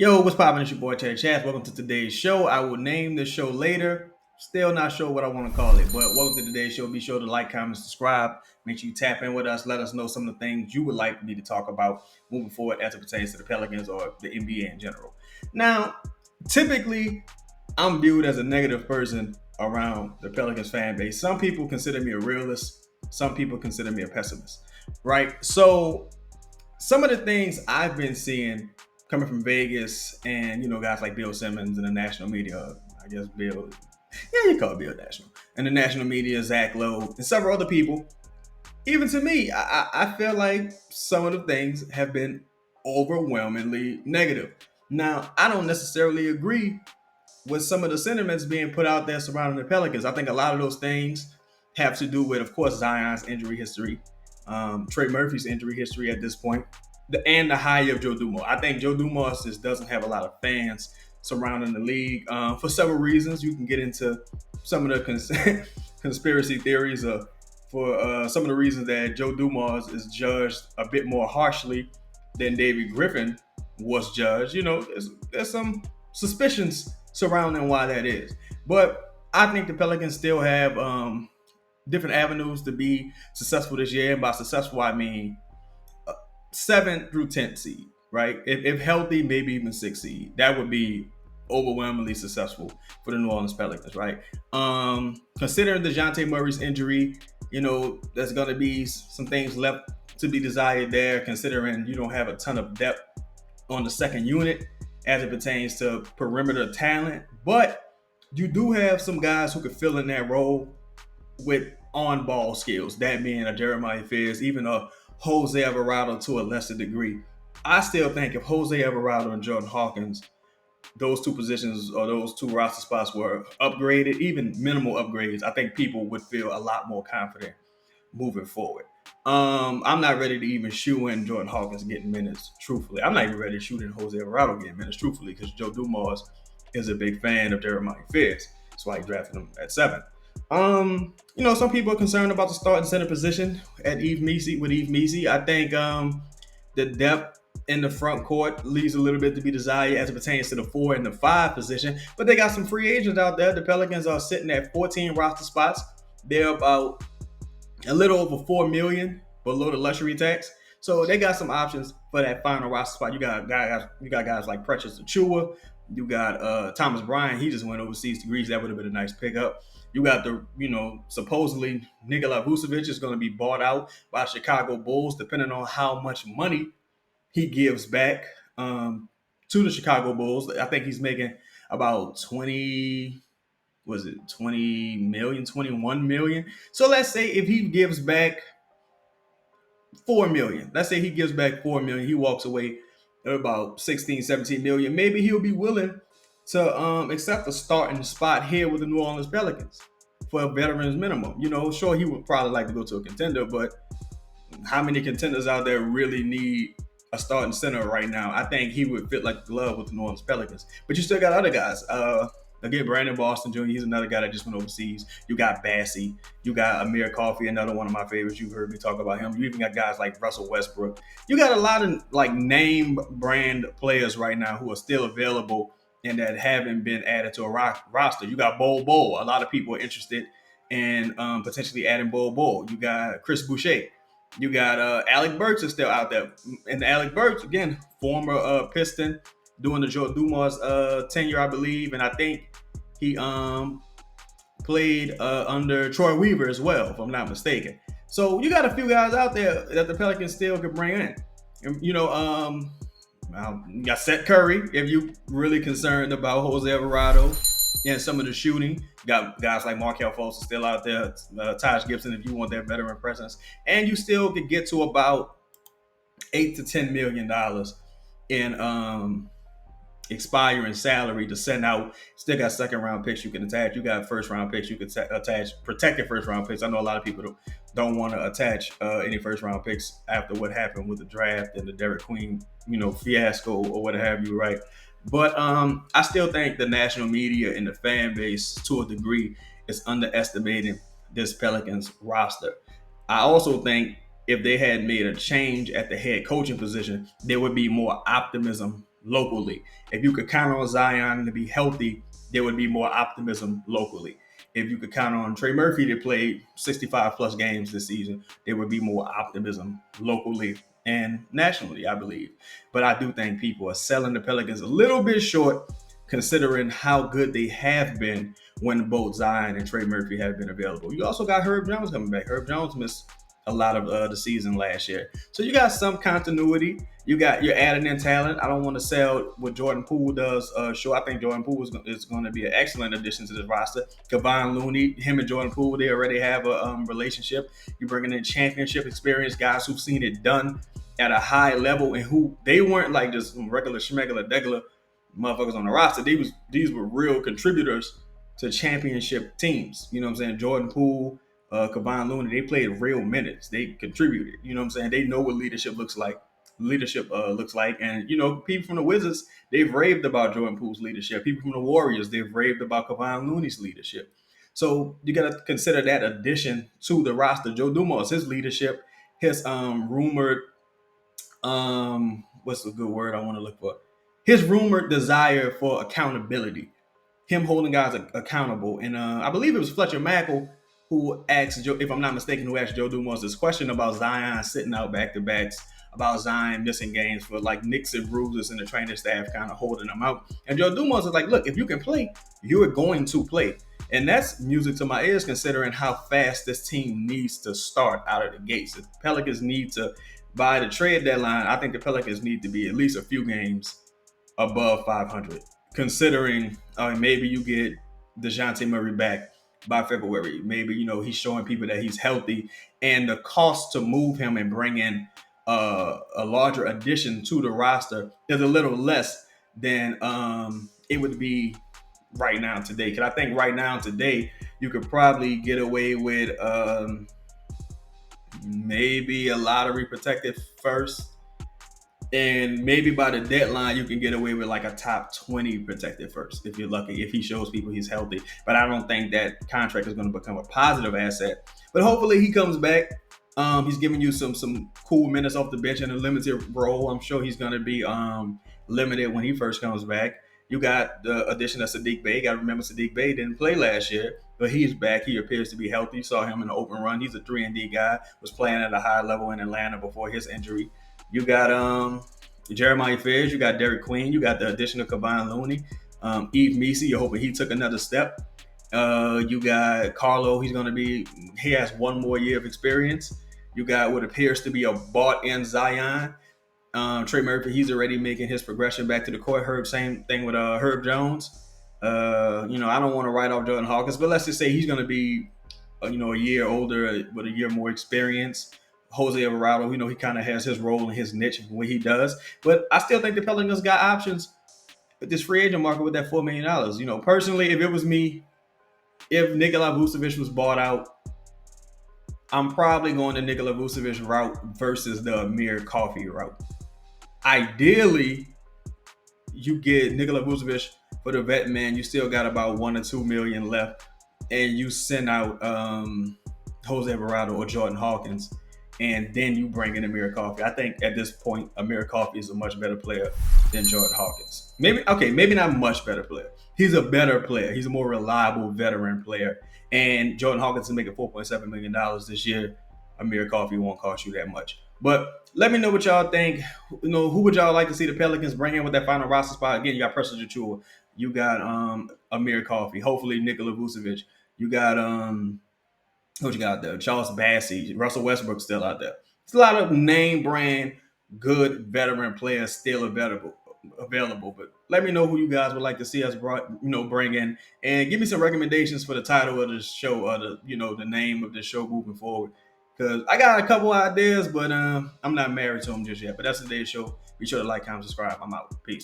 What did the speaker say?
Yo, what's poppin'? It's your boy Terry Chaz. Welcome to today's show. I will name this show later. Still not sure what I want to call it, but welcome to today's show. Be sure to like, comment, subscribe. Make sure you tap in with us. Let us know some of the things you would like me to talk about moving forward as it pertains to the Pelicans or the NBA in general. Now, typically, I'm viewed as a negative person around the Pelicans fan base. Some people consider me a realist. Some people consider me a pessimist, right? So some of the things I've been seeing coming from Vegas and guys like Bill Simmons and the national media, I guess Bill, yeah, you call it Bill National, and the national media, Zach Lowe, and several other people. Even to me, I feel like some of the things have been overwhelmingly negative. Now, I don't necessarily agree with some of the sentiments being put out there surrounding the Pelicans. I think a lot of those things have to do with, of course, Zion's injury history, Trey Murphy's injury history at this point, and the hire of Joe Dumars. I think Joe Dumars just doesn't have a lot of fans surrounding the league for several reasons. You can get into some of the conspiracy theories for some of the reasons that Joe Dumars is judged a bit more harshly than David Griffin was judged. There's some suspicions surrounding why that is. But I think the Pelicans still have different avenues to be successful this year. And by successful, I mean 7th through 10th seed, right? If healthy, maybe even 6th seed. That would be overwhelmingly successful for the New Orleans Pelicans, right? Considering DeJounte Murray's injury, there's going to be some things left to be desired there, considering you don't have a ton of depth on the second unit as it pertains to perimeter talent. But you do have some guys who could fill in that role with on-ball skills, that being a Jeremiah Fizz, even a Jose Alvarado to a lesser degree. I still think if Jose Alvarado and Jordan Hawkins, those two positions or those two roster spots were upgraded, even minimal upgrades, I think people would feel a lot more confident moving forward. I'm not ready to even shoe in Jordan Hawkins getting minutes, truthfully. I'm not even ready to shoot in Jose Alvarado getting minutes, truthfully, because Joe Dumars is a big fan of Jeremiah Fizz. That's why he drafted him at 7. Some people are concerned about the starting center position at Eve Messi with Eve Messi. I think the depth in the front court leaves a little bit to be desired as it pertains to the 4 and the 5 position. But they got some free agents out there. The Pelicans are sitting at 14 roster spots. They're about a little over $4 million below the luxury tax. So they got some options for that final roster spot. You got guys like Precious Achua. You got Thomas Bryant. He just went overseas to Greece. That would have been a nice pickup. You got supposedly Nikola Vucevic is going to be bought out by Chicago Bulls, depending on how much money he gives back to the Chicago Bulls. I think he's making about 20 million, 21 million. So let's say if he gives back 4 million, let's say he gives back 4 million, he walks away about 16, 17 million. Maybe he'll be willing to accept a starting spot here with the New Orleans Pelicans for a veteran's minimum. Sure, he would probably like to go to a contender, but how many contenders out there really need a starting center right now? I think he would fit like a glove with the New Orleans Pelicans. But you still got other guys. Again, Brandon Boston Jr., he's another guy that just went overseas. You got Bassey. You got Amir Coffey, another one of my favorites. You've heard me talk about him. You even got guys like Russell Westbrook. You got a lot of name brand players right now who are still available and that haven't been added to a roster. You got Bol Bol. A lot of people are interested in potentially adding Bol Bol. You got Chris Boucher. You got Alec Burks is still out there. And Alec Burks, again, former Piston, doing the Joe Dumars tenure, I believe. And I think he played under Troy Weaver as well, if I'm not mistaken. So you got a few guys out there that the Pelicans still could bring in. And, you got Seth Curry, if you're really concerned about Jose Alvarado and some of the shooting. You got guys like Markelle Fultz still out there, Taj Gibson, if you want that veteran presence. And you still could get to about $8 to $10 million in expiring salary to send out. Still got second round picks you can attach. You got first round picks you can attach, protected first round picks. I know a lot of people don't want to attach any first round picks after what happened with the draft and the Derek Queen, fiasco or what have you, right? But I still think the national media and the fan base, to a degree, is underestimating this Pelicans roster. I also think if they had made a change at the head coaching position, there would be more optimism locally. If you could count on Zion to be healthy, there would be more optimism locally. If you could count on Trey Murphy to play 65 plus games this season, there would be more optimism locally and nationally, I believe. But I do think people are selling the Pelicans a little bit short, considering how good they have been when both Zion and Trey Murphy have been available. You also got Herb Jones coming back. Herb Jones missed a lot of the season last year, so you got some continuity. You're adding in talent. I don't want to sell what Jordan Poole does. Sure, I think Jordan Poole is going to be an excellent addition to this roster. Kevon Looney, him and Jordan Poole, they already have a relationship. You're bringing in championship experience guys who've seen it done at a high level and who they weren't like just regular schmegular degular motherfuckers on the roster. These were real contributors to championship teams. You know what I'm saying? Jordan Poole, Kevon Looney, they played real minutes. They contributed. You know what I'm saying? They know what leadership looks like. And people from the Wizards, they've raved about Jordan Poole's leadership. People from the Warriors, they've raved about Kevon Looney's leadership. So you got to consider that addition to the roster. Joe Dumars, his leadership, his rumored what's the good word I want to look for? His rumored desire for accountability, him holding guys accountable. And I believe it was Fletcher Mackel who asked Joe, if I'm not mistaken, who asked Joe Dumars this question about Zion sitting out back-to-backs, about Zion missing games for like nicks and bruises and the training staff kind of holding him out. And Joe Dumars is like, look, if you can play, you're going to play. And that's music to my ears considering how fast this team needs to start out of the gates. The Pelicans need to, by the trade deadline, I think the Pelicans need to be at least a few games above 500. Considering maybe you get DeJounte Murray back by February. Maybe, he's showing people that he's healthy. And the cost to move him and bring in a larger addition to the roster is a little less than it would be right now today. Because I think right now today, you could probably get away with maybe a lottery protected first. And maybe by the deadline, you can get away with like a top 20 protected first, if you're lucky, if he shows people he's healthy. But I don't think that contract is going to become a positive asset. But hopefully he comes back. He's giving you some cool minutes off the bench in a limited role. I'm sure he's going to be limited when he first comes back. You got the addition of Saddiq Bey. You got to remember Saddiq Bey didn't play last year, but he's back. He appears to be healthy. Saw him in the open run. He's a 3-and-D guy. Was playing at a high level in Atlanta before his injury. You got Jeremiah Fairs. You got Derek Queen. You got the addition of Kevon Looney. Yves Missi, you're hoping he took another step. You got Carlo. He has one more year of experience. You got what appears to be a bought-in Zion. Trey Murphy, he's already making his progression back to the court. Same thing with Herb Jones. I don't want to write off Jordan Hawkins, but let's just say he's going to be, a year older with a year more experience. Jose Alvarado, he kind of has his role and his niche in what he does. But I still think the Pelicans got options with this free agent market with that $4 million. Personally, if it was me, if Nikola Vucevic was bought out, I'm probably going the Nikola Vucevic route versus the Amir Coffey route. Ideally, you get Nikola Vucevic for the vet man. You still got about $1 or $2 million left, and you send out Jose Alvarado or Jordan Hawkins, and then you bring in Amir Coffey. I think at this point, Amir Coffey is a much better player than Jordan Hawkins. Maybe not much better player. He's a better player. He's a more reliable veteran player. And Jordan Hawkins is making $4.7 million this year. Amir Coffey won't cost you that much. But let me know what y'all think. Who would y'all like to see the Pelicans bring in with that final roster spot? Again, you got Precious Achiuwa. You got Amir Coffey. Hopefully Nikola Vucevic. You got what you got there? Charles Bassey. Russell Westbrook still out there. It's a lot of name brand good veteran players still available. But let me know who you guys would like to see us bring in, and give me some recommendations for the title of the show or the name of the show moving forward. Because I got a couple ideas, but I'm not married to them just yet. But that's today's show. Be sure to like, comment, subscribe. I'm out. Peace.